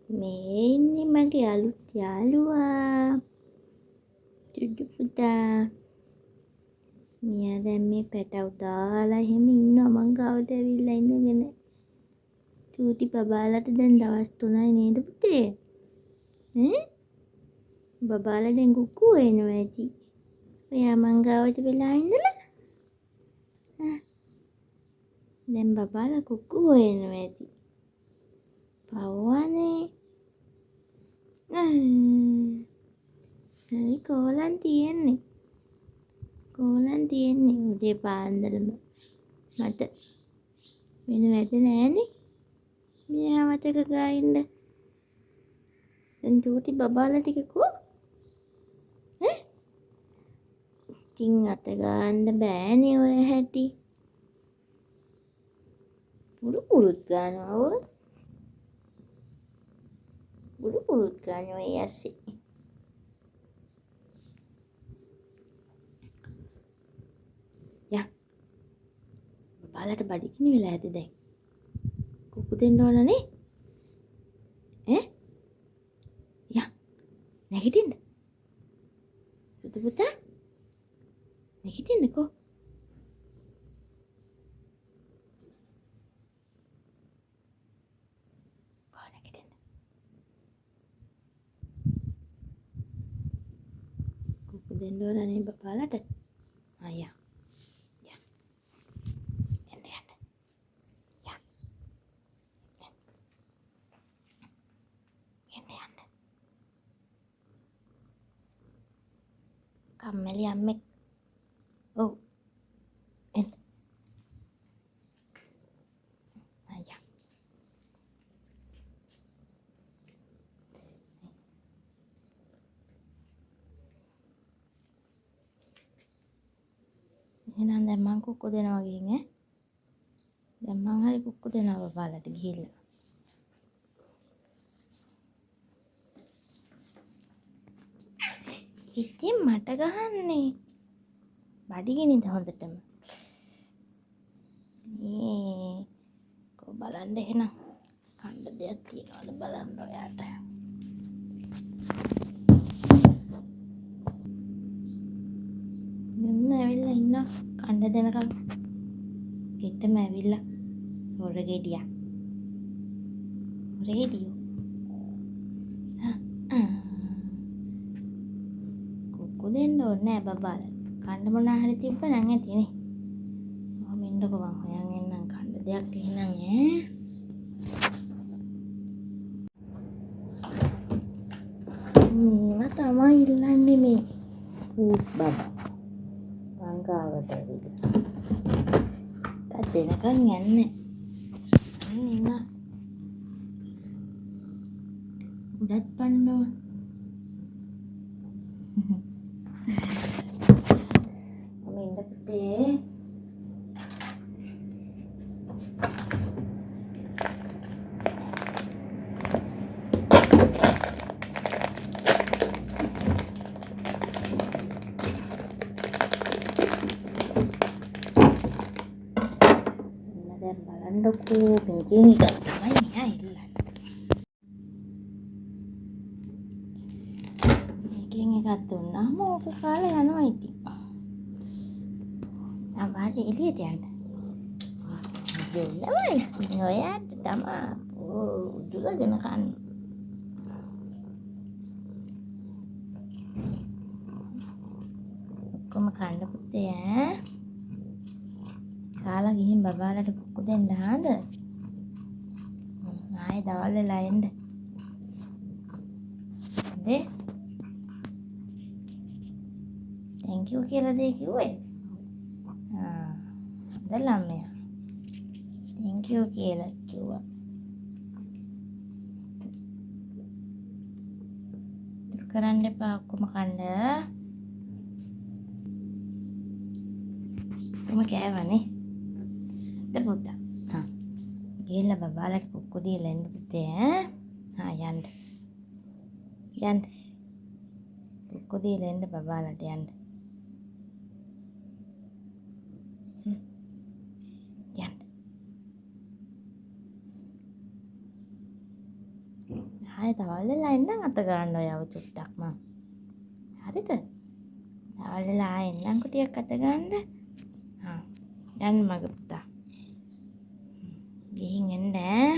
මේ ඉන්නේ මගේ අලුත් යාළුවා. චුටු පුතා. මෙයා දැන් මේ පැටව දාලා එහෙම ඉන්නවා මං ගාවට ඇවිල්ලා ඉඳගෙන. චූටි බබාලට දැන් දවස් 3යි නේද පුතේ? බබාලා දැන් කුක්කු වෙනවා ඇති. ඔයා මං ගාවට වෙලා ඉඳලා. දැන් බබාලා කුක්කු වෙනවා ඇති. පව්වනේ. හරි කෝලම් තියෙන්නේ. උදේ පාන්දරම. මට වෙන වැඩ නෑනේ. මෙයා මතක ගායින්ද. දැන් චූටි බබාලා ටික කෝ? ඉතින් අත ගන්න බෑනේ ඔය හැටි. පුරුත් ගන්නවා ඔය. පුරුත් ගන්නවා ඒ ඇස්සේ. යා. බබාලට බඩගිනි වෙලා ඇති දැන්. කුක්කු දෙන්න ඕන නේ? යා. නැගිටින්න. සුදු පුතා. නැගිටින්නකෝ. කුක්කු දෙන්න ඕන නේ බබාලට. යා. යන්න. යා. යන්න. කම්මැලි අම්මෙක්. ඔව්. එන්න. යා. එහෙනම් දැන් මං කුක්කු දෙනවා ගිහින් ඈ. දැන් මං හරි කුක්කු දෙනවා බබාලට ගිහිල්ලා. ඉතින් මට ගහන්නේ. බඩගිනිද හොඳටම. බලන්න එහෙනම් කන්න දෙයක් තියනවද බලන්න ඔයාට. මෙන්න ඇවිල්ලා ඉන්නවා කන්න දෙනකම්. ගෙටම ඇවිල්ලා හොරගෙඩියා. හොරගෙඩියෝ. කුක්කු දෙන්න ඕනේ නෑ බබාලා. කන්න මොනවා හරි තිබ්බනම් ඇතිනේ. මම ඉන්නකෝ මං හොයන් එන්නම් කන්න දෙයක් එහෙනම් ඈ. මේවා තමයි ඉල්ලන්නේ මේ පූස් බබා. මං ගාවට ඇවිල්ලා. එකක් දෙනකන් යන්නේ. ඉන්න. උඩත් පන්නෝ. මම ඉන්න පුතේ. දැන් බලන්නකෝ මේකෙන් එකක් තමයි මෙයා ඉල්ලන්නේ. මේකෙන් එකක් දුන්නාම ඕක කාලා යනවා ඉතින්. අවාට එළියට යන්න. දෙන්නමයි ඉතින් ඔයාට තමයි. උදුලගෙන කන්න. ඔක්කොම කන්න පුතේ ඈ. කාලා ගිහින් බබාලට කුක්කු දෙන්න ආද? ආයේ දවල් වෙලා එන්න. හොඳේ. thank you කියලා දෙය කිව්වේ. හොඳ ළමයා. thank you කියලා කිව්වා. ඉතුරු කරන්න එපා ඔක්කොම කන්න. ඔක්කොම කෑවනේ. පුතා. ගිහිල්ලා බබාලට කුක්කු දීලා එන්න පුතේ ඈ. යන්න. කුක්කු දීලා එන්න බබාලට යන්න. යන්න. ආයෙ දවල් වෙලා එන්නම් අත ගන්න ඔයාව චුට්ටක් මං. හරිද? දවල් වෙලා ආයෙ එන්නම් කුටියක් අත ගන්න. යන්න මගේ පුතා. ගිහින් එන්න ඈ.